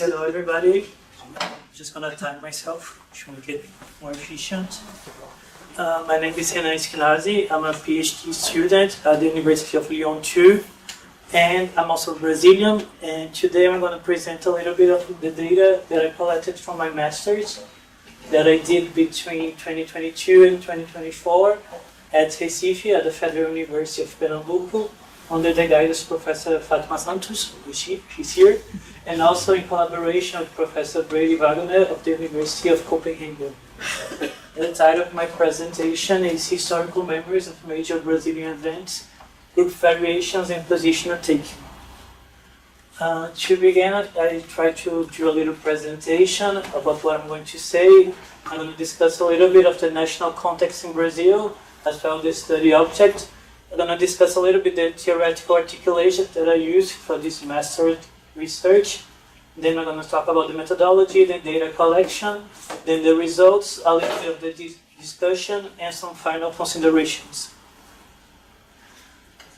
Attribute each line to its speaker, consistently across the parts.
Speaker 1: Hello everybody. I'm just gonna time myself to make it more efficient. My name is Renan. I'm a PhD student at the University of Lyon too, and I'm also Brazilian. And today I'm going to present a little bit of the data that I collected from my master's that I did between 2022 and 2024 at Recife at the Federal University of Pernambuco, under the guidance of Professor Fátima Santos, she's here, and also in collaboration with Professor Brady Wagner of the University of Copenhagen. The title of my presentation is Historical Memories of Major Brazilian Events, Group Variations and Positional Taking. To begin, I try to do a little presentation about what I'm going to say. I'm going to discuss a little bit of the national context in Brazil, as well as the study object. I'm going to discuss a little bit the theoretical articulation that I use for this master research. Then we're going to talk about the methodology, the data collection, then the results, a little bit of the discussion, and some final considerations.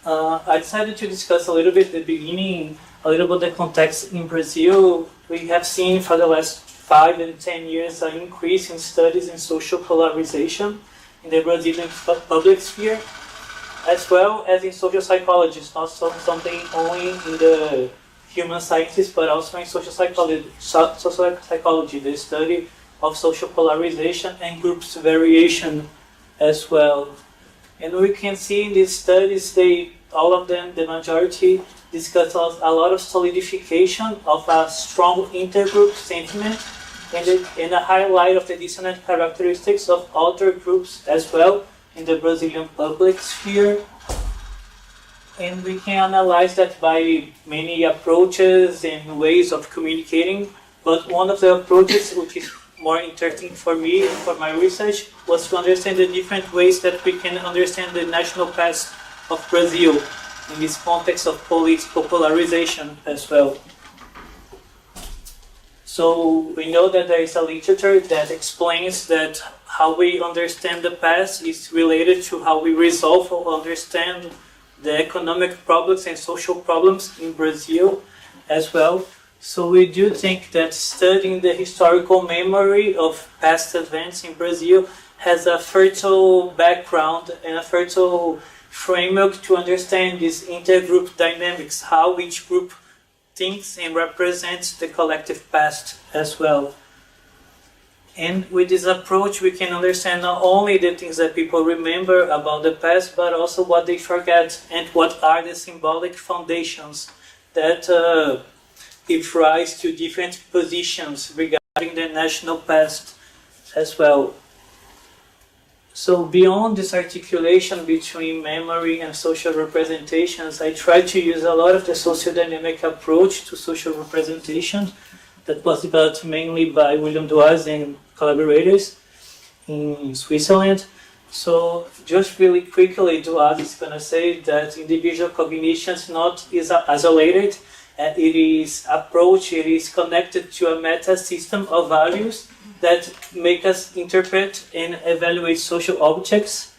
Speaker 1: I decided to discuss a little bit at the beginning, a little bit the context in Brazil. We have seen for the last 5 and 10 years an increase in studies in social polarization in the Brazilian public sphere, as well as in social psychology. It's not something only in the human sciences, but also in social psychology, the study of social polarization and groups variation as well. And we can see in these studies, all of them, the majority, discuss a lot of solidification of a strong intergroup sentiment and a highlight of the dissonant characteristics of other groups as well in the Brazilian public sphere. And we can analyze that by many approaches and ways of communicating. But one of the approaches, which is more interesting for me, for my research, was to understand the different ways that we can understand the national past of Brazil in this context of political polarization as well. So we know that there is a literature that explains that how we understand the past is related to how we resolve or understand the economic problems and social problems in Brazil as well. So we do think that studying the historical memory of past events in Brazil has a fertile background and a fertile framework to understand these intergroup dynamics, how each group thinks and represents the collective past as well. And with this approach, we can understand not only the things that people remember about the past, but also what they forget and what are the symbolic foundations that give rise to different positions regarding the national past as well. So beyond this articulation between memory and social representations, I try to use a lot of the sociodynamic approach to social representation that was developed mainly by William Duaz and collaborators in Switzerland. So just really quickly, Duaz is going to say that individual cognition is isolated. It is approach, it is connected to a meta system of values that make us interpret and evaluate social objects.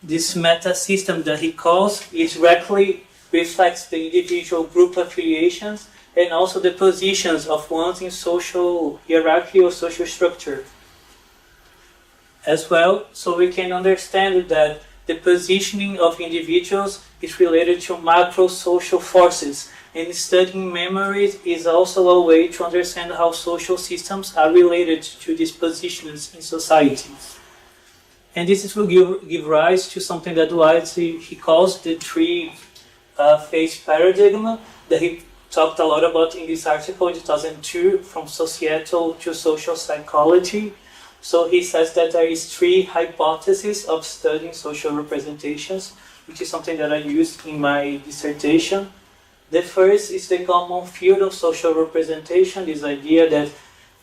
Speaker 1: This meta system that he calls directly reflects the individual group affiliations and also the positions of ones in social hierarchy or social structure as well. So we can understand that the positioning of individuals is related to macro social forces, and studying memories is also a way to understand how social systems are related to these positions in society. And this will give rise to something that he calls the three-phase paradigm that he talked a lot about in this article in 2002, from societal to social psychology. So he says that there is 3 hypotheses of studying social representations, which is something that I used in my dissertation. The first is the common field of social representation, this idea that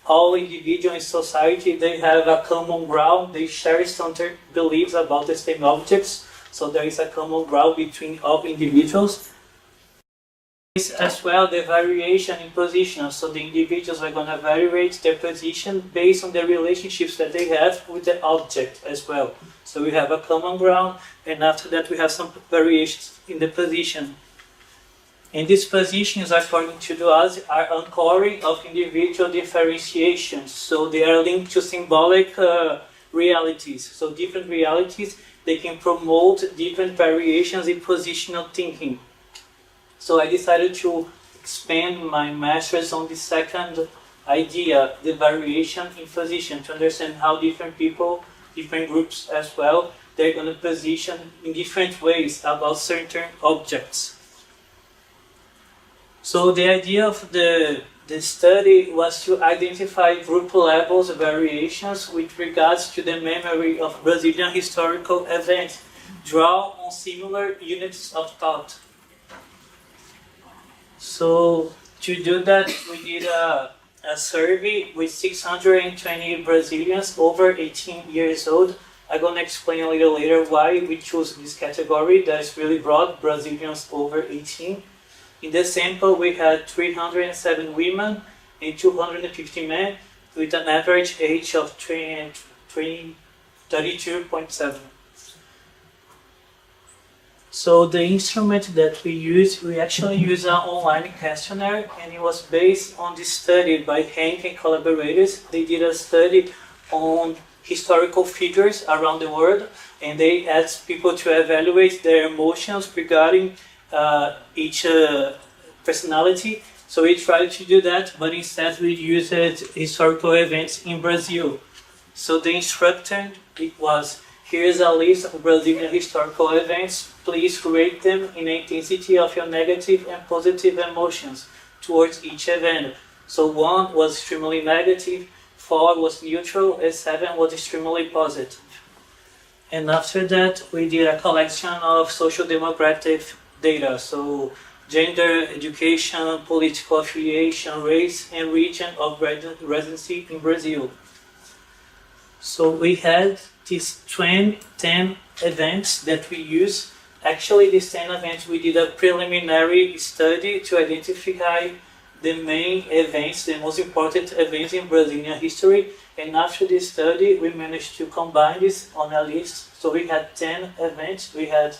Speaker 1: all individuals in society, they have a common ground, they share some beliefs about the same objects, so there is a common ground between all individuals. As well, the variation in position, so the individuals are going to vary their position based on the relationships that they have with the object as well. So we have a common ground, and after that we have some variations in the position. And these positions, according to Duaz, are anchoring of individual differentiations. So they are linked to symbolic realities. So different realities, they can promote different variations in positional thinking. So I decided to expand my master's on the second idea, the variation in position, to understand how different people, different groups as well, they're going to position in different ways about certain objects. So the idea of the study was to identify group levels variations with regards to the memory of Brazilian historical events, draw on similar units of thought. So to do that, we did a survey with 620 Brazilians over 18 years old. I'm going to explain a little later why we chose this category that is really broad, Brazilians over 18. In the sample, we had 307 women and 250 men with an average age of 32.7. So the instrument that we actually use an online questionnaire, and it was based on this study by Henk and collaborators. They did a study on historical figures around the world, and they asked people to evaluate their emotions regarding each personality. So we tried to do that, but instead we used historical events in Brazil. So the instruction, it was, here's a list of Brazilian historical events. Please rate them in the intensity of your negative and positive emotions towards each event. So 1 was extremely negative, 4 was neutral, and 7 was extremely positive. And after that, we did a collection of social demographic data. So gender, education, political affiliation, race, and region of residency in Brazil. So we had these 10 events that we use. Actually, these 10 events, we did a preliminary study to identify the main events, the most important events in Brazilian history. And after this study, we managed to combine this on a list. So we had 10 events. We had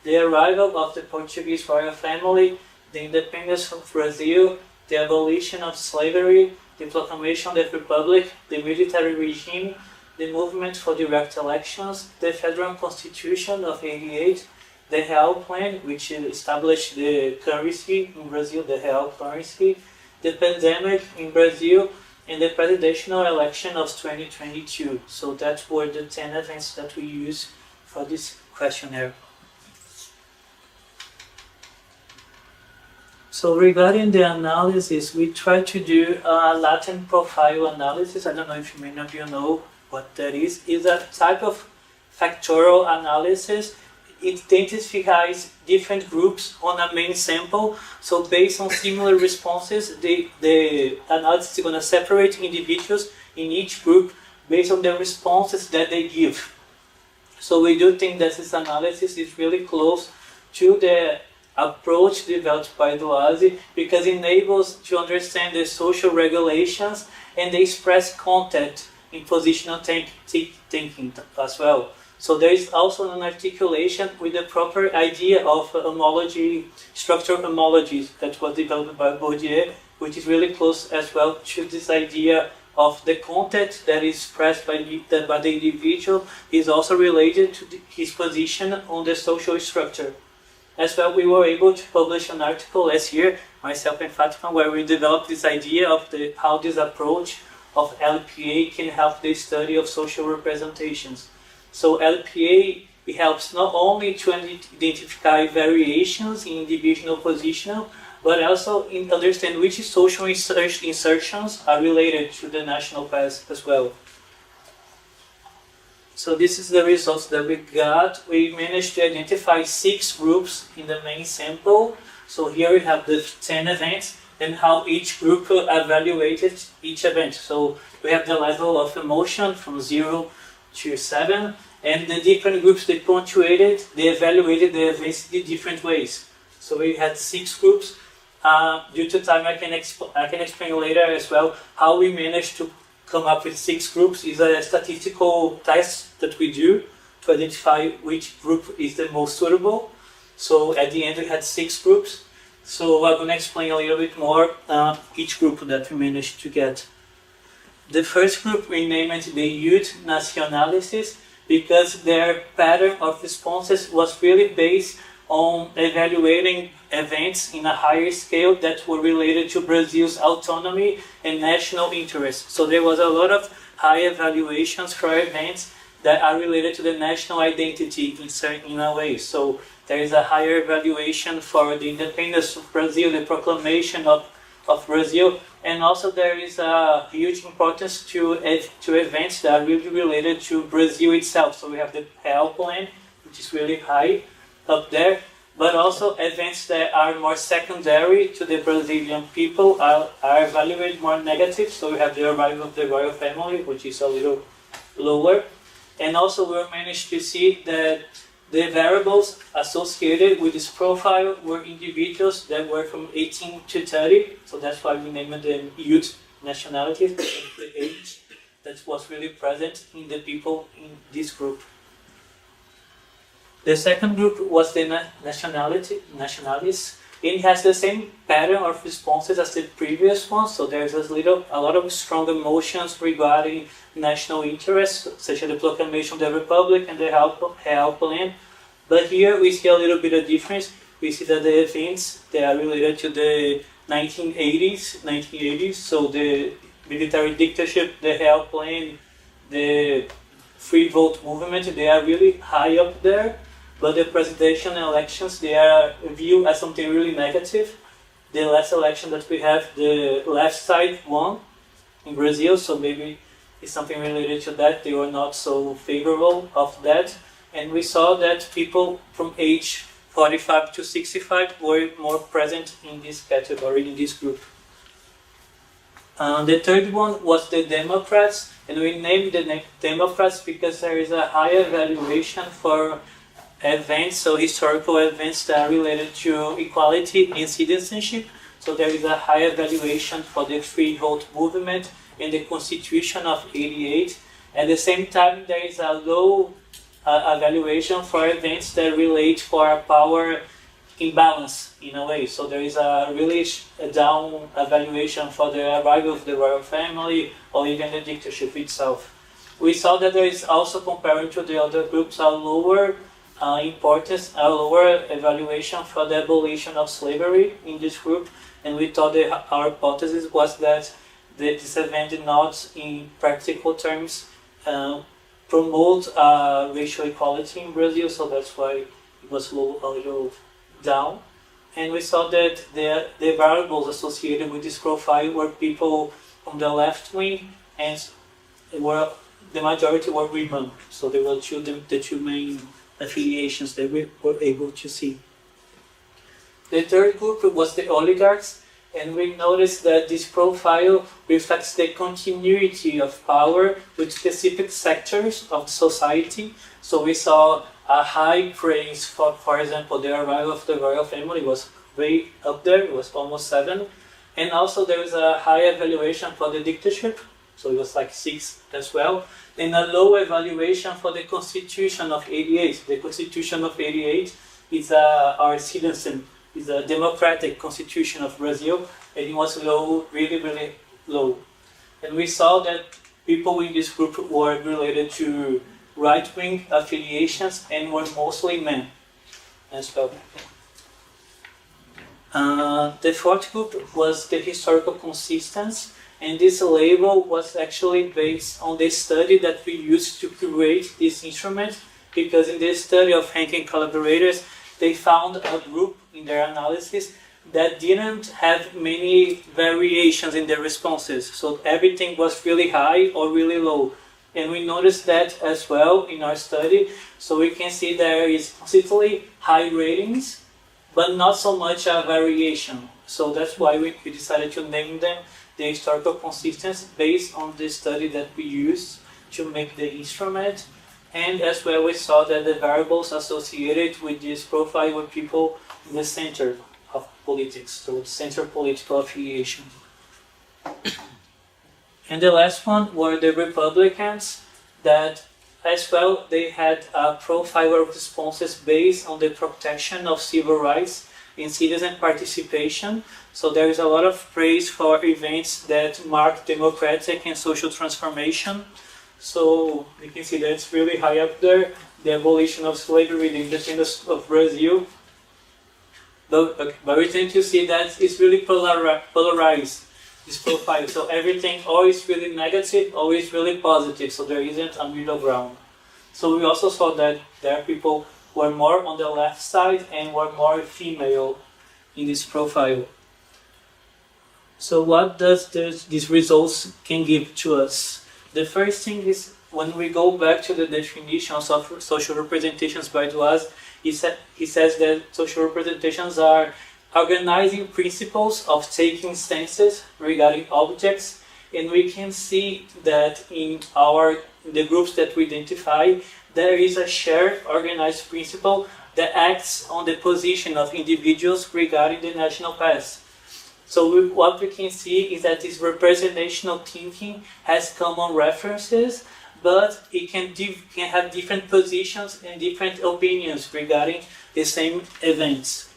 Speaker 1: the arrival of the Portuguese royal family, the independence of Brazil, the abolition of slavery, the proclamation of the Republic, the military regime, the movement for direct elections, the federal constitution of '88, the Real Plan, which established the currency in Brazil, the Real currency, the pandemic in Brazil, and the presidential election of 2022. So that were the 10 events that we used for this questionnaire. So regarding the analysis, we try to do a latent profile analysis. I don't know if many of you know what that is. It's a type of factorial analysis. It identifies different groups on a main sample. So based on similar responses, the analysis is going to separate individuals in each group based on the responses that they give. So we do think that this analysis is really close to the approach developed by Duaz, because it enables to understand the social regulations and the express content in positional thinking as well. So there is also an articulation with the proper idea of homology, structural homology that was developed by Bourdieu, which is really close as well to this idea of the content that is expressed by the individual is also related to his position on the social structure. As well, we were able to publish an article last year, myself and Fatima, where we developed this idea of how this approach of LPA can help the study of social representations. So LPA, it helps not only to identify variations in individual position, but also in understand which social insertions are related to the national past as well. So this is the results that we got. We managed to identify 6 groups in the main sample. So here we have the 10 events and how each group evaluated each event. So we have the level of emotion from 0 to 7, and the different groups they punctuated, they evaluated the events in different ways. So we had 6 groups. Due to time, I can explain later as well how we managed to come up with 6 groups. Is a statistical test that we do to identify which group is the most suitable. So at the end we had 6 groups. So I'm going to explain a little bit more each group that we managed to get. The first group we named the youth nationalities because their pattern of responses was really based on evaluating events in a higher scale that were related to Brazil's autonomy and national interest. So there was a lot of high evaluations for events that are related to the national identity in a way. So there is a higher evaluation for the independence of Brazil, the proclamation of Brazil, and also there is a huge importance to events that are really related to Brazil itself. So we have the Real Plan, which is really high up there, but also events that are more secondary to the Brazilian people are evaluated more negative. So we have the arrival of the royal family, which is a little lower. And also we managed to see that the variables associated with this profile were individuals that were from 18 to 30, so that's why we named them youth nationalities, the age that was really present in the people in this group. The second group was the nationalities. It has the same pattern of responses as the previous one, so there's a lot of strong emotions regarding national interests, such as the proclamation of the Republic and the Real Plan. But here we see a little bit of difference. We see that the events that are related to the 1980s, so the military dictatorship, the Real Plan, the free vote movement, they are really high up there. But the presidential elections, they are viewed as something really negative. The last election that we have, the left side won in Brazil, so maybe it's something related to that. They were not so favorable of that. And we saw that people from age 45 to 65 were more present in this category, in this group. The third one was the Democrats, and we named the Democrats because there is a higher valuation for events, so historical events that are related to equality and citizenship. So there is a higher valuation for the free vote movement and the Constitution of '88. At the same time, there is a low evaluation for events that relate for a power imbalance in a way. So there is a really down evaluation for the arrival of the royal family or even the dictatorship itself. We saw that there is also, comparing to the other groups, a lower importance, a lower evaluation for the abolition of slavery in this group, and we thought that our hypothesis was that this event did not, in practical terms, promote racial equality in Brazil, so that's why it was a little down. And we saw that the variables associated with this profile were people from the left wing, and the majority were women, so they were the two main affiliations that we were able to see. The third group was the oligarchs, and we noticed that this profile reflects the continuity of power with specific sectors of society. So we saw a high praise for example, the arrival of the royal family was way up there, it was almost 7. And also there was a high evaluation for the dictatorship, so it was like 6 as well. And a low evaluation for the Constitution of '88. The Constitution of '88 is our citizen, is a democratic constitution of Brazil, and it was low, really, really low. And we saw that people in this group were related to right-wing affiliations and were mostly men as well. The fourth group was the historical consistency. And this label was actually based on the study that we used to create this instrument, because in the study of ranking collaborators, they found a group in their analysis that didn't have many variations in their responses. So everything was really high or really low. And we noticed that as well in our study. So we can see there is consistently high ratings, but not so much a variation. So that's why we decided to name them the historical consistency based on the study that we used to make the instrument. And as well, we saw that the variables associated with this profile were people in the center of politics, so center political affiliation. And the last one were the Republicans, that as well they had a profile of responses based on the protection of civil rights in citizen participation. So there is a lot of praise for events that mark democratic and social transformation. So you can see that it's really high up there. The abolition of slavery, the independence of Brazil. But we tend to see that it's really polarized, this profile. So everything always really negative, always really positive. So there isn't a middle ground. So we also saw that there are people who are more on the left side and were more female in this profile. So what does these results can give to us? The first thing is when we go back to the definitions of social representations by Duaz, he says that social representations are organizing principles of taking stances regarding objects, and we can see that in the groups that we identify, there is a shared organized principle that acts on the position of individuals regarding the national past. So what we can see is that this representational thinking has common references, but it can have different positions and different opinions regarding the same events.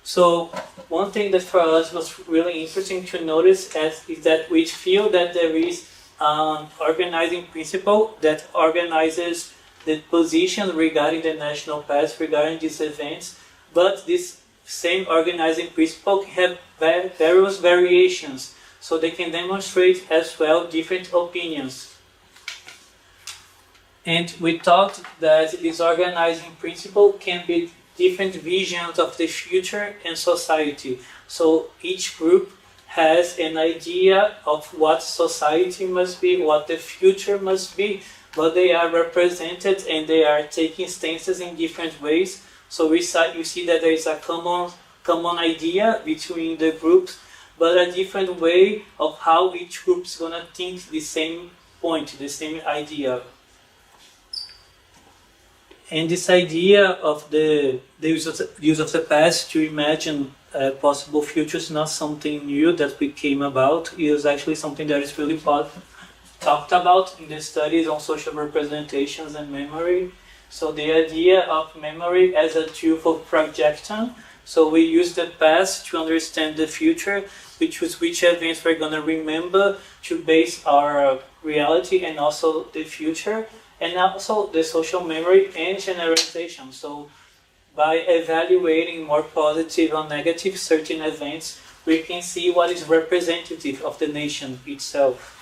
Speaker 1: So one thing that for us was really interesting to notice is that we feel that there is an organizing principle that organizes the position regarding the national past, regarding these events, but this same organizing principle can have various variations, so they can demonstrate as well different opinions. And we thought that this organizing principle can be different visions of the future and society. So each group has an idea of what society must be, what the future must be, but they are represented and they are taking stances in different ways. So you see that there is a common idea between the groups, but a different way of how each group is going to think the same point, the same idea. And this idea of the use of the past to imagine possible futures is not something new that we came about. It is actually something that is really talked about in the studies on social representations and memory. So the idea of memory as a tool for projection. So we use the past to understand the future, which events we're going to remember to base our reality and also the future. And also the social memory and generalization. So by evaluating more positive or negative certain events, we can see what is representative of the nation itself.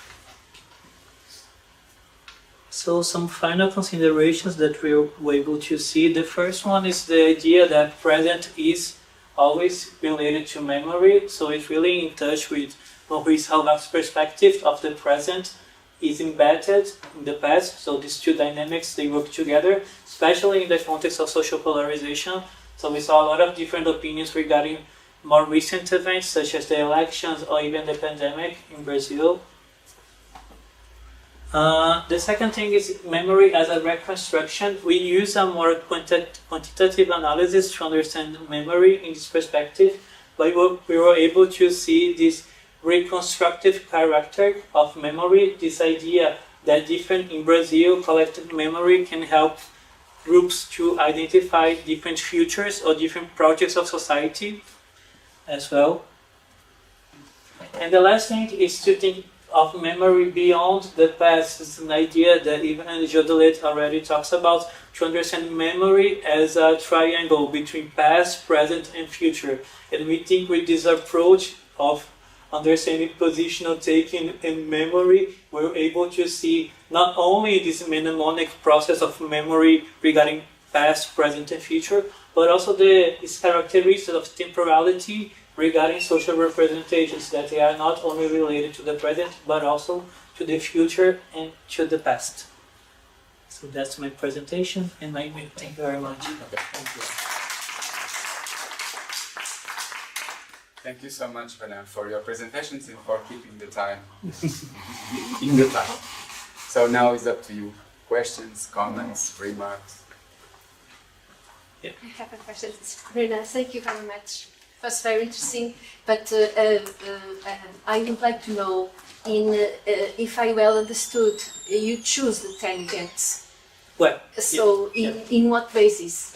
Speaker 1: So some final considerations that we were able to see. The first one is the idea that present is always related to memory. So it's really in touch with Maurice Halbach's perspective of the present is embedded in the past. So these two dynamics, they work together, especially in the context of social polarization. So we saw a lot of different opinions regarding more recent events, such as the elections or even the pandemic in Brazil. The second thing is memory as a reconstruction. We use a more quantitative analysis to understand memory in this perspective, but we were able to see this reconstructive character of memory, this idea that different in Brazil collective memory can help groups to identify different futures or different projects of society as well. And the last thing is to think of memory beyond the past. It's an idea that even Jodelet already talks about, to understand memory as a triangle between past, present and future. And we think with this approach of understanding positional taking and memory, we're able to see not only this mnemonic process of memory regarding past, present and future, but also its characteristics of temporality regarding social representations, that they are not only related to the present, but also to the future and to the past. So that's my presentation and my email. Thank you very much.
Speaker 2: Okay. Thank you. Thank you so much, Renan, for your presentations and for keeping the time. In the time. So now it's up to you. Questions, comments, remarks?
Speaker 3: I have a question. Renan, thank you very much. It was very interesting, but I would like to know, if I well understood, you choose the 10 events
Speaker 1: Well,
Speaker 3: So in what basis?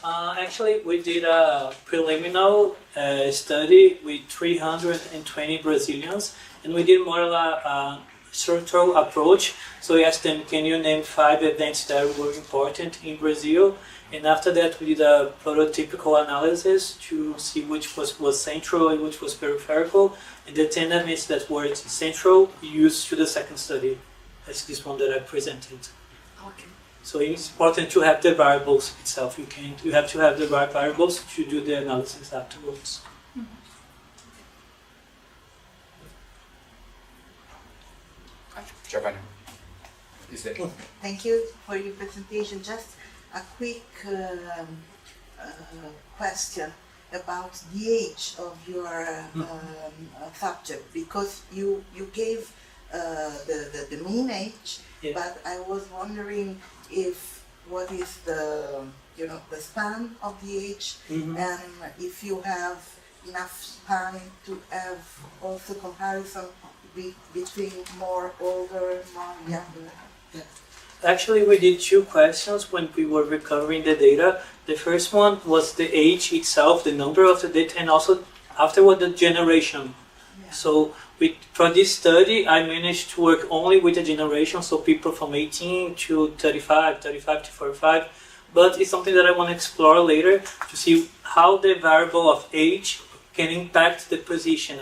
Speaker 1: actually, we did a preliminary study with 320 Brazilians, and we did more like a structural approach. So we asked them, can you name 5 events that were important in Brazil? And after that, we did a prototypical analysis to see which was central and which was peripheral. And the 10 events that were central used to the second study. That's this one that I presented.
Speaker 3: Okay.
Speaker 1: So it's important to have the variables itself. You have to have the right variables to do the analysis afterwards.
Speaker 2: Giovanni, is there?
Speaker 4: Thank you for your presentation. Just a quick question about the age of your subject, because you gave the mean age,
Speaker 1: Yeah.
Speaker 4: but I was wondering if what is the span of the age, and if you have enough span to have also comparison between more older, more younger.
Speaker 1: Actually, we did 2 questions when we were recovering the data. The first one was the age itself, the number of the data, and also afterward the generation.
Speaker 4: Yeah.
Speaker 1: So for this study, I managed to work only with the generation, so people from 18 to 35, 35 to 45. But it's something that I want to explore later to see how the variable of age can impact the position.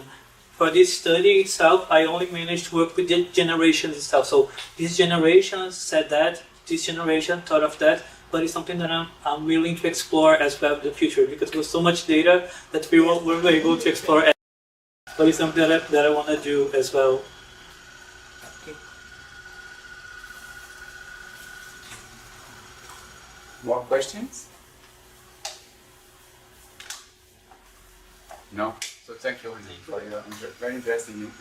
Speaker 1: For this study itself, I only managed to work with the generations itself. So this generation said that, this generation thought of that, but it's something that I'm willing to explore as well in the future, because there was so much data that we weren't able to explore. But it's something that I want to do as well.
Speaker 2: Okay. More questions? No? So thank you, Renan, for your very interesting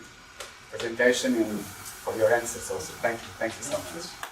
Speaker 2: presentation and for your answers also. Thank you so much.